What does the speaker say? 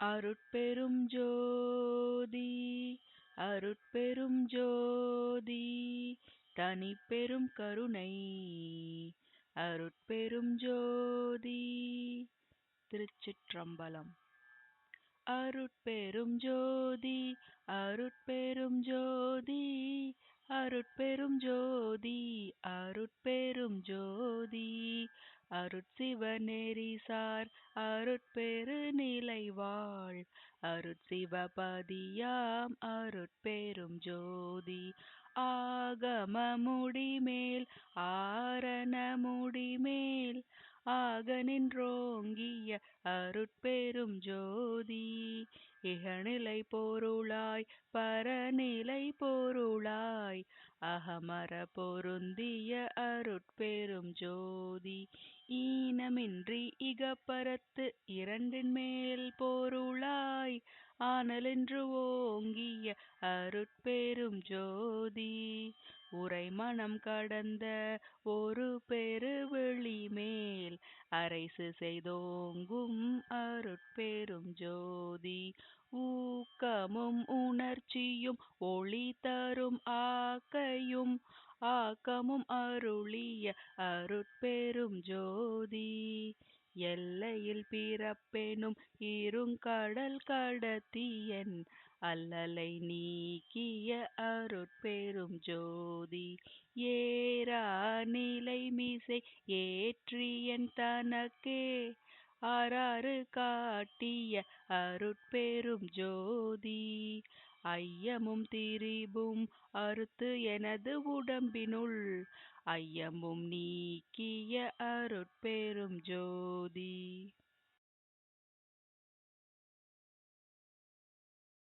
அருட்பெரும் ஜோதி அருட்பெரும் ஜோதி தனிப்பெரும் கருணை அருட்பெரும் ஜோதி. திருச்சிற்றம்பலம். அருட்பெரும் ஜோதி அருட்பெரும் ஜோதி அருட்பெரும் ஜோதி அருட்பெரும் ஜோதி அருட்சிவநெறிசார் அருட்பெரு நிலைவாழ் அருட்சிவபதியாம் அருட்பெரும் ஜோதி. ஆகம முடிமேல் ஆரண முடிமேல் ஆக நின்றோங்கிய அருட்பெரும் ஜோதி. இகநிலை பொருளாய் பரநிலை பொருளாய் அகமர பொருந்திய அருட்பெரும் ஜோதி. ஈனமின்றி இகப்பரத்து இரண்டின் மேல் பொருளாய் ஆனலென்று ஓங்கிய அருட்பெரும் ஜோதி. உரைமனம் கடந்த ஒரு பெருவெளி மேல் அரைசு செய்தோங்கும் அருட்பெரும் ஜோதி. ஊக்கமும் உணர்ச்சியும் ஒளி தரும் ஆக்கமும் அருளிய அருட்பெரும் ஜோதி. எல்லையில் பிறப்பெனும் இருங்கடல் கடத்தியன் அல்லலை நீக்கிய அருட்பெரும் ஜோதி. ஏரா நிலைமிசை ஏற்றியன் தனக்கே ஆறாறு காட்டிய அருட்பெரும் ஜோதி. ஐயமும் திரிபும் அறுத்து எனது உடம்பினுள் ஐயமும் நீக்கிய அருட்பெரும் ஜோதி.